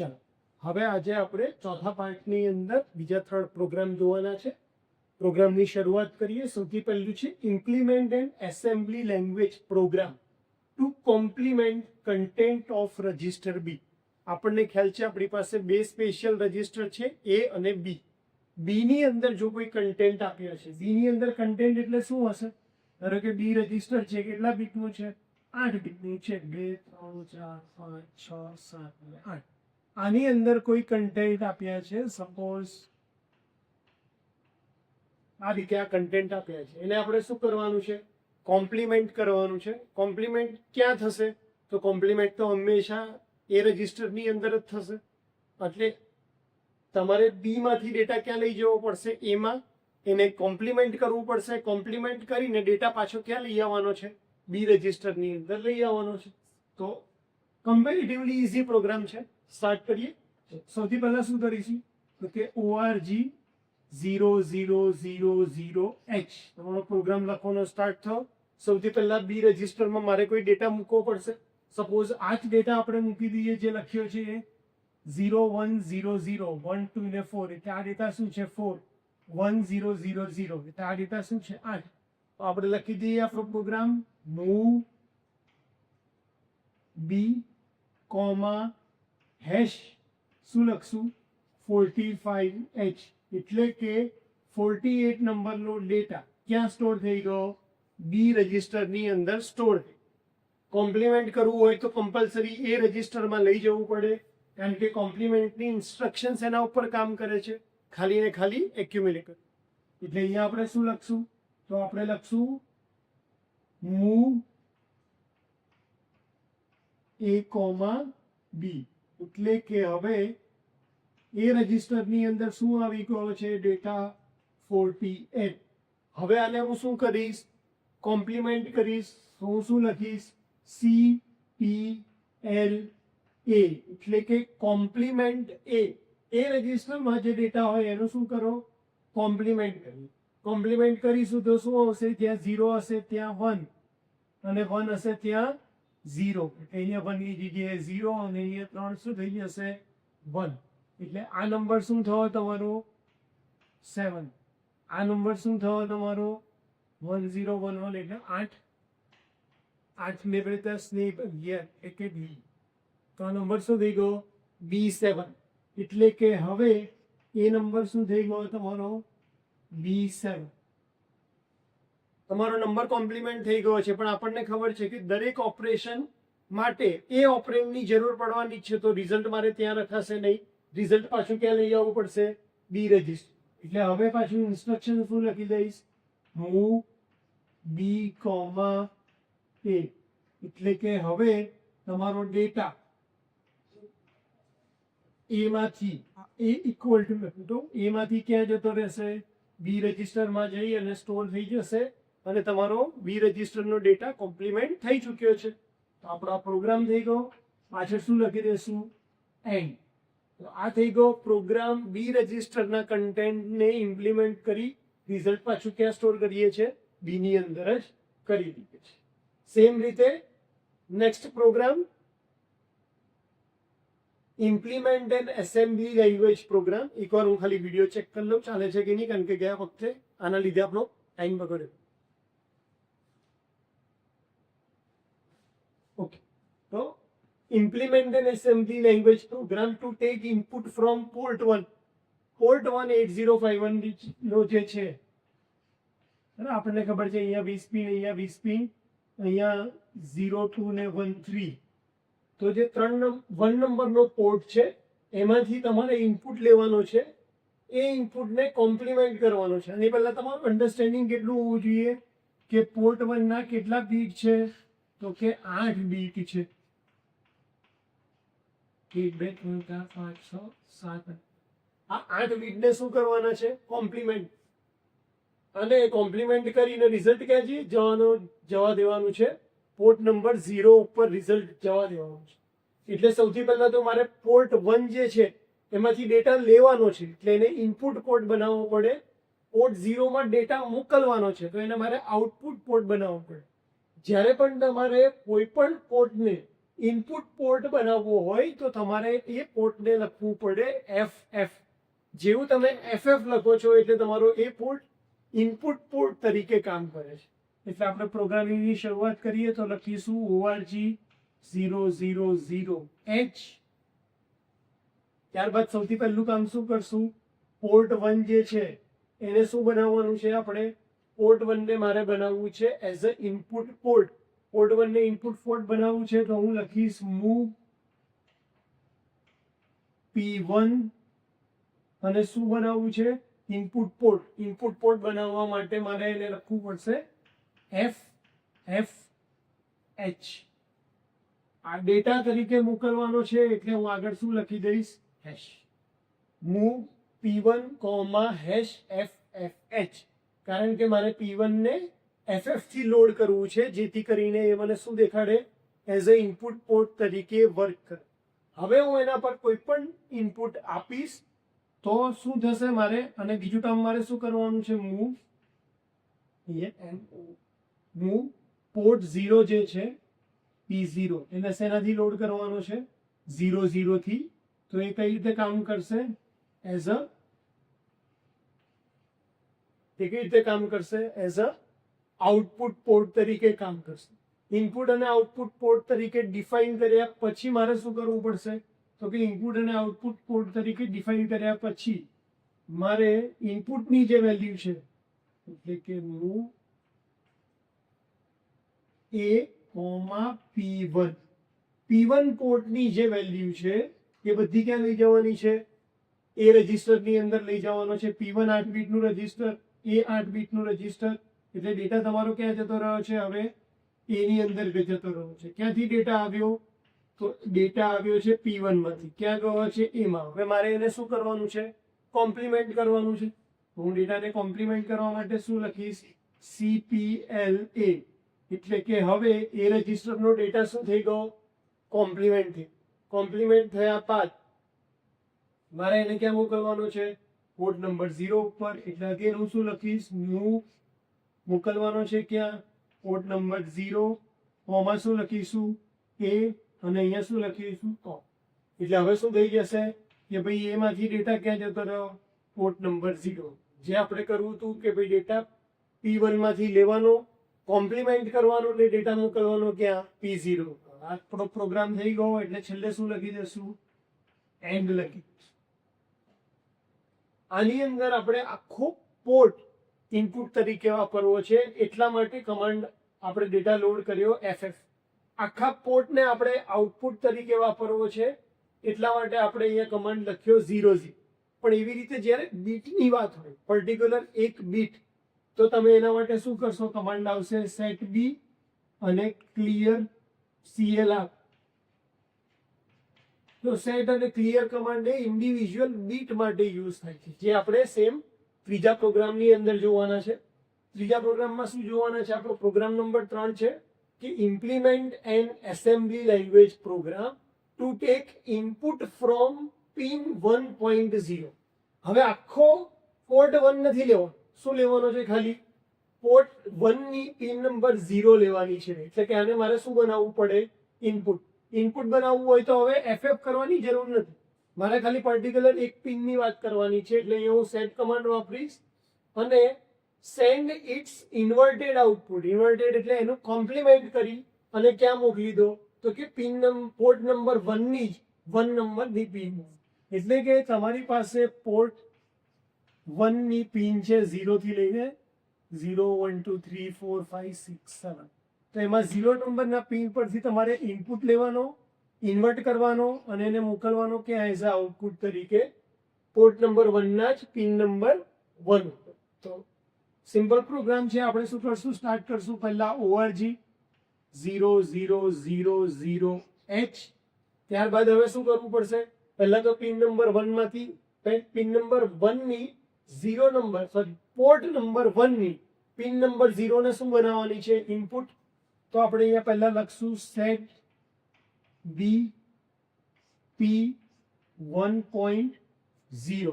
ચાલો હવે આજે આપણે ચોથા પાર્ટની અંદર બીજા 3 પ્રોગ્રામ જોવાના છે. પ્રોગ્રામની શરૂઆત કરીએ. સૌથી પહેલું છે implement an assembly language program to complement content of register B. આપણને ખ્યાલ છે આપણી પાસે બે સ્પેશિયલ રજિસ્ટર છે, એ અને બી. બી ની અંદર જો કોઈ કન્ટેન્ટ આપ્યો છે, બી ની અંદર કન્ટેન્ટ એટલે શું હશે? ધારો કે બી રજિસ્ટર છે, કેટલા બીટનું છે? 8 બીટનું છે. 2 3 4 5 6 7 અને 8. આની અંદર કોઈ કન્ટેન્ટ આપ્યા છે, સપોઝ આ રીતે આ કન્ટેન્ટ આપ્યા છે, એને આપણે શું કરવાનું છે? કોમ્પ્લિમેન્ટ કરવાનું છે. કોમ્પ્લિમેન્ટ ક્યાં થશે? તો કોમ્પ્લિમેન્ટ તો હંમેશા એ રજિસ્ટરની અંદર જ થશે. એટલે તમારે બી માંથી ડેટા ક્યાં લઈ જવો પડશે? એમાં. એને કોમ્પ્લિમેન્ટ કરવું પડશે. કોમ્પ્લિમેન્ટ કરીને ડેટા પાછો ક્યાં લઈ આવવાનો છે? બી રજિસ્ટરની અંદર લઈ આવવાનો છે. તો કમ્પેરેટિવલી ઇઝી પ્રોગ્રામ છે. સ્ટાર્ટ કરીએ. સૌથી પહેલા શું કરીશું તો કે org 0000h તમારો પ્રોગ્રામ લખવાનો સ્ટાર્ટ થયો. સૌથી પહેલા બી રજિસ્ટરમાં મારે કોઈ ડેટા મૂકવો પડશે. સપોઝ આ જ ડેટા આપણે મૂકી દઈએ જે લખ્યો છે એ 0100 1 2 ને 4 એટલે આ ડેટા શું છે? 4 1000 એટલે આ ડેટા શું છે? 8. તો આપણે લખી દઈએ આપણો પ્રોગ્રામ move b હેશ શું લખશું? 45h એટલે કે 48 નંબરનો ડેટા ક્યાં સ્ટોર થઈ ગયો? બી રજિસ્ટરની અંદર સ્ટોર થઈ. કોમ્પ્લિમેન્ટ કરવું હોય તો કમ્પલસરી એ રજિસ્ટરમાં લઈ જવું પડે, કારણ કે કોમ્પ્લિમેન્ટની ઇન્સ્ટ્રક્શન્સ એના ઉપર કામ કરે છે, ખાલી ને ખાલી એક્યુમ્યુલેટર. એટલે અહીંયા આપણે શું લખશું? તો આપણે લખશું મૂવ a, b એટલે કે હવે એ રજિસ્ટરની અંદર શું આવી ગયો છે? ડેટા 48. હવે આને હું શું કરીશ? કોમ્પ્લિમેન્ટ કરીશ. હું શું લખીશ? CPLA એટલે કે કોમ્પ્લિમેન્ટ એ રજિસ્ટરમાં જે ડેટા હોય એનું શું કરો? કોમ્પ્લિમેન્ટ કરીએ. કોમ્પ્લિમેન્ટ કરીશું તો શું આવશે? જ્યાં 0 હશે ત્યાં 1 અને 1 હશે ત્યાં 0. એટલે અહીંયા 1 ની જગ્યાએ 0 અને અહીંયા 3 શું થઈ જશે? 1. એટલે આ નંબર શું થયો તમારો? 7. આ નંબર શું થયો તમારો? 1011 એટલે 8. 8 ને 10 ને 11 એટલે બી. તો આ નંબર શું થઈ ગયો? B7. એટલે કે હવે એ નંબર શું થઈ ગયો તમારો? B7. તમારો નંબર કોમ્પ્લિમેન્ટ થઈ ગયો છે, પણ આપણને ખબર છે કે દરેક ઓપરેશન માટે એ ઓપરેન્ડની જરૂર પડવાની છે, તો રિઝલ્ટ મારે ત્યાં રખાશે નહીં. રિઝલ્ટ પાછું ક્યાં લઈ આવવું પડશે? બી રજિસ્ટર. એટલે હવે પાછું ઇન્સ્ટ્રક્શન શું લખી દઈશ? મૂવ બી a એટલે કે હવે તમારો ડેટા એમાંથી એ ઇક્વલ ટુ લખું તો એમાંથી ક્યાં જતો રહેશે? બી રજિસ્ટરમાં જઈ અને સ્ટોર થઈ જશે અને તમારો બી રજિસ્ટરનો ડેટા કોમ્પ્લિમેન્ટ થઈ ચૂક્યો છે. તો આપણો આ પ્રોગ્રામ થઈ ગયો. પાછળ શું લખી દઈશું? એન્ડ. તો આ થઈ ગયો પ્રોગ્રામ. બી રજિસ્ટરના કન્ટેન્ટને ઇમ્પ્લિમેન્ટ કરી રિઝલ્ટ પાછું ક્યાં સ્ટોર કરીએ છીએ? બી ની અંદર જ કરી દઈએ છીએ. સેમ રીતે next program implement an assembly language program. એકવાર હું ખાલી વિડીયો ચેક કરી લઉં ચાલે છે કે નહીં, કારણ કે ગયા વખતે આના લીધે આપણો ટાઈમ બગડ્યો. ઓકે, તો implement an assembly language program to take input from port 1. port 1 8051 નો જે છે, આપણને ખબર છે અહીંયા 20 પિન, અહીંયા 20 પિન, અહીંયા 0 2 ને 1 3. તો જે 1 નંબરનો પોર્ટ છે એમાંથી તમારે ઇનપુટ લેવાનો છે. એ ઇનપુટને કોમ્પ્લિમેન્ટ કરવાનો છે. અને પહેલા તમારું અન્ડરસ્ટેન્ડિંગ કેટલું હોવું જોઈએ કે પોર્ટ 1 ના કેટલા બીટ છે? તો કે 8 બીટ છે. 1 2 3 4 5 6 7. આ 8 બીટને શું કરવાના છે? કોમ્પ્લિમેન્ટ. અને કોમ્પ્લિમેન્ટ કરીને રિઝલ્ટ ક્યાં જવા દેવાનું છે? પોર્ટ નંબર 0 ઉપર રિઝલ્ટ જવા દેવાનું છે. એટલે સૌથી પહેલા તો મારે પોર્ટ 1 જે છે એમાંથી ડેટા લેવાનો છે, એટલે એને ઇનપુટ પોર્ટ બનાવવો પડે. પોર્ટ 0 માં ડેટા મોકલવાનો છે, તો એને મારે આઉટપુટ પોર્ટ બનાવવો પડે. જ્યારે પણ તમારે કોઈ પણ પોર્ટને ઇનપુટ પોર્ટ બનાવવો હોય તો તમારે એ પોર્ટને લખવું પડે FF. જેવું તમે FF લખો છો એટલે તમારો એ પોર્ટ ઇનપુટ પોર્ટ તરીકે કામ કરે છે. એટલે આપણે પ્રોગ્રામિંગની શરૂઆત કરીએ તો લખીશું org 000H. ત્યારબાદ સૌથી પહેલું કામ શું કરશું, પોર્ટ 1 જે છે એને શું બનાવવાનું છે, આપણે પોર્ટ 1 ને મારે બનાવવું છે as a input port. Port 1 ને ઇનપુટ પોર્ટ બનાવવું છે તો હું લખીશ મૂવ P1 અને શું બનાવવું છે, ઇનપુટ પોર્ટ. ઇનપુટ પોર્ટ બનાવવા માટે મારે એને લખવું પડશે FFH. આ ડેટા તરીકે મોકલવાનો છે એટલે હું આગળ શું લખી દઈશ, હેશ. Move P1, #FFH. કારણ કે મારે P1 ને FF થી લોડ કરવું છે જેથી કરીને એ મને શું દેખાડે, એઝ અ ઇનપુટ પોર્ટ તરીકે વર્ક કરે. હવે હું એના પર કોઈ પણ ઇનપુટ આપીશ તો શું થશે મારે, અને બીજું કામ મારે શું કરવાનું છે, મૂવ પોર્ટ 0 જે છે P0 એને શેનાથી લોડ કરવાનો છે, 00 થી. તો એ કઈ રીતે કામ કરશે, એઝ અ આઉટપુટ પોર્ટ તરીકે કામ કરશે. ઇનપુટ અને આઉટપુટ પોર્ટ તરીકે ડિફાઇન કર્યા પછી મારે શું કરવું પડશે, તો કે ઇનપુટ અને આઉટપુટ પોર્ટ તરીકે ડિફાઇન કર્યા પછી મારે ઇનપુટની જે વેલ્યુ છે એટલે કે મૂવ P1 પોર્ટની જે વેલ્યુ છે એ બધી ક્યાં લઈ જવાની છે, એ રજિસ્ટરની અંદર લઈ જવાનો છે. P1 8 બીટનું રજિસ્ટર, એ 8 બીટનું રજિસ્ટર. એટલે ડેટા તમારો ક્યાં જતો રહ્યો છે, હવે એની અંદર જતો રહ્યો છે. ક્યાંથી ડેટા આવ્યો, તો ડેટા આવ્યો છે P1 માંથી. ક્યાં ગયો છે, એમાં. હવે મારે એને શું કરવાનું છે, કોમ્પ્લિમેન્ટ કરવાનું છે. હું ડેટાને કોમ્પ્લિમેન્ટ કરવા માટે શું લખીશ, CPLA. એટલે કે હવે એ રજિસ્ટરનો ડેટા શું થઈ ગયો, કોમ્પ્લિમેન્ટ થઈ. કોમ્પ્લિમેન્ટ થયા બાદ મારે એને ક્યાં મોકલવાનો છે, પોર્ટ નંબર 0 ઉપર. એટલે અગેન હું શું લખીશ, મૂવ મોકલવાનો છે ક્યાં, પોર્ટ નંબર 0. આમાં શું લખીશું, A, અને અહીંયા શું લખીશું, O. એટલે હવે શું થઈ જશે કે ભાઈ એમાંથી ડેટા ક્યાં જતો રહ્યો, પોર્ટ નંબર 0. જે આપણે કરવું હતું કે ભાઈ ડેટા P1 માંથી લેવાનો, કોમ્પ્લિમેન્ટ કરવાનો એટલે ડેટા મોકલવાનો ક્યાં, P0. આ આપણો પ્રોગ્રામ થઈ ગયો. એટલે છેલ્લે શું લખી દેશું, એન્ડ લખી. આની અંદર આપણે આખો પોર્ટ ઇનપુટ તરીકે વાપરવો છે એટલા માટે કમાન્ડ આપણે ડેટા લોડ કર્યો FF. આખા પોર્ટને આપણે આઉટપુટ તરીકે વાપરવો છે એટલા માટે આપણે અહીંયા કમાન્ડ લખ્યો 00. પણ એવી રીતે જ્યારે બીટની વાત હોય, પર્ટિક્યુલર એક બીટ, તો તમે એના માટે શું કરશો, કમાન્ડ આવશે setB અને clear CLR. તો સેટ અને ક્લિયર કમાન્ડ એ ઇન્ડિવિજ્યુઅલ બીટ માટે યુઝ થાય છે, જે આપણે સેમ ત્રીજા પ્રોગ્રામની અંદર જોવાના છે. ત્રીજા પ્રોગ્રામમાં શું જોવાના છે, આપણો પ્રોગ્રામ નંબર 3 છે કે implement an assembly language program to take input from pin 1.0. હવે આખો પોર્ટ 1 નથી લેવાનો, શું લેવાનો છે, ખાલી પોર્ટ 1 ની પિન નંબર 0 લેવાની છે. એટલે કે આને મારે શું બનાવવું પડે, ઇનપુટ. ઇનપુટ બનાવવું હોય તો હવે FF કરવાની જરૂર નથી, મારે ખાલી પર્ટિક્યુલર એક પિનની વાત કરવાની છે. એટલે હું સેટ કમાન્ડ વાપરીશ અને send its inverted output. Inverted એટલે એનું કોમ્પ્લિમેન્ટ કરી અને ક્યાં મોકલી દો, તો કે પોર્ટ નંબર 1 ની જ 1 નંબરની પિન. એટલે કે તમારી પાસે પોર્ટ 1 ની પિન છે 0 થી લઈને 0 1 2 3 4 5 6 7. તો એમાં 0 નંબરના પિન પરથી તમારે ઇનપુટ લેવાનો, ઇન્વર્ટ કરવાનો અને એને મોકલવાનો ક્યાં, એઝ અ આઉટપુટ તરીકે પોર્ટ નંબર 1 ના જ પિન નંબર 1. તો સિમ્પલ પ્રોગ્રામ છે. આપણે શું કરશું, સ્ટાર્ટ કરશું પહેલા org 0000H. ત્યારબાદ હવે શું કરવું પડશે, પહેલા તો પિન નંબર 1 માંથી પિન નંબર 1 ની 0 નંબર પોર્ટ નંબર 1 ની પિન નંબર 0 ને શું બનાવવાની છે, ઇનપુટ. તો આપણે અહીંયા પહેલા લખશું set B P1.0.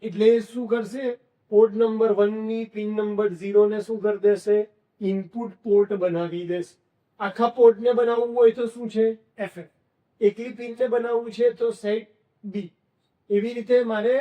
એટલે શું કરશે, પોર્ટ નંબર 1 ની પિન નંબર 0 ને શું કરી દેશે, ઇનપુટ પોર્ટ બનાવી દેશે. આખા પોર્ટને બનાવવું હોય તો શું છે FF, એકલી પિનને બનાવવું છે તો સેટ B. એવી રીતે મારે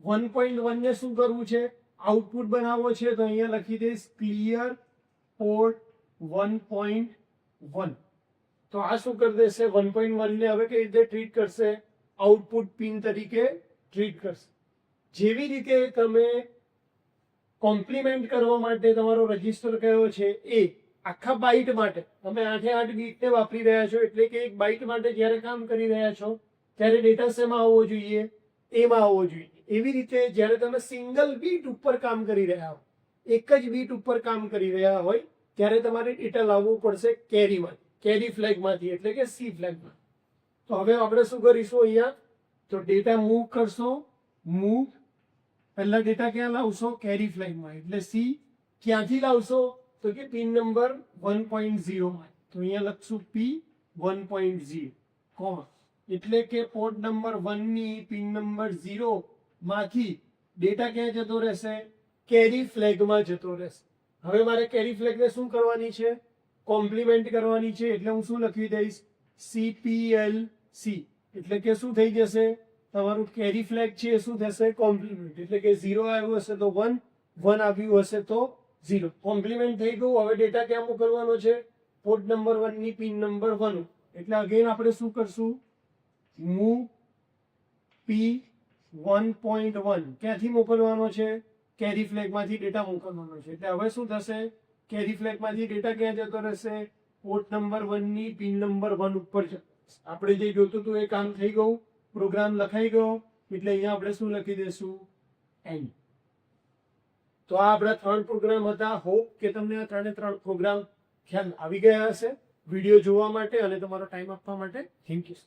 1.1 ને શું કરવું છે, આઉટપુટ બનાવવો છે તો અહીંયા લખી દઈશ ક્લિયર પોર્ટ 1.1. તો આ શું કરી દેશે, 1.1 ને હવે કઈ રીતે ટ્રીટ કરશે, આઉટપુટ પિન તરીકે ટ્રીટ કરશે. જેવી રીતે તમે કોમ્પ્લિમેન્ટ કરવા માટે તમારો રજિસ્ટર કયો છે એ, આખા બાઇટ માટે તમે 8 બીટને વાપરી રહ્યા છો, એટલે કે એક બાઇટ માટે જ્યારે કામ કરી રહ્યા છો ત્યારે ડેટા શેમાં આવવો જોઈએ, એમાં આવવો જોઈએ. એવી રીતે જ્યારે તમે સિંગલ બીટ ઉપર કામ કરી રહ્યા હો, એક જ બીટ ઉપર કામ કરી રહ્યા હોય ત્યારે તમારે ડેટા લાવવું પડશે કેરીમાં, કેરી ફ્લેગમાંથી, એટલે કે C ફ્લેગમાં. તો હવે આપણે શું કરીશું અહીંયા, તો ડેટા મૂવ કરશો, મૂવ, પહેલા ડેટા ક્યાં લાવશો, કેરી ફ્લેગમાં, એટલે C. ક્યાંથી લાવશો તો કે પિન નંબર 1.0 માં, તો અહીંયા લખશું P1.0 કોમા, એટલે કે પોર્ટ નંબર 1 ની પિન નંબર 0 માંથી ડેટા ક્યાં જતો રહેશે, કેરી ફ્લેગમાં જતો રહેશે. હવે મારે કેરી ફ્લેગને શું કરવાની છે, કોમ્પ્લિમેન્ટ કરવાની છે, એટલે હું શું લખી દઈશ, CPLC, એટલે કે શું થઈ જશે, તમારું કેરી ફ્લેગ છે એ શું થશે, કોમ્પ્લિમેન્ટ, એટલે કે 0 આવ્યું હશે તો 1, 1 આવ્યું હશે તો 0. કોમ્પ્લિમેન્ટ થઈ ગયું. હવે ડેટા ક્યાં મોકલવાનો છે, પોર્ટ નંબર 1 ની પિન નંબર 1, એટલે અગેન આપણે શું કરશું, મૂવ P1.1, ક્યાંથી મોકલવાનો છે, કેરી ફ્લેગમાંથી ડેટા મોકલવાનો છે. એટલે હવે શું થશે, કેરી ફ્લેગમાંથી ડેટા ક્યાં જતો રહેશે, પોર્ટ નંબર 1 ની પિન નંબર 1 ઉપર જતો. આપણે જે જોતું હતું એ કામ થઈ ગયું, પ્રોગ્રામ લખાઈ ગયો, એટલે અહીંયા આપણે શું લખી દઈશું, એન્ડ. તો આ આપણા 3 પ્રોગ્રામ હતા. હોપ કે તમને આ 3 પ્રોગ્રામ ખ્યાલ આવી ગયા હશે. વિડીયો જોવા માટે અને તમારો ટાઈમ આપવા માટે થેન્ક યુ.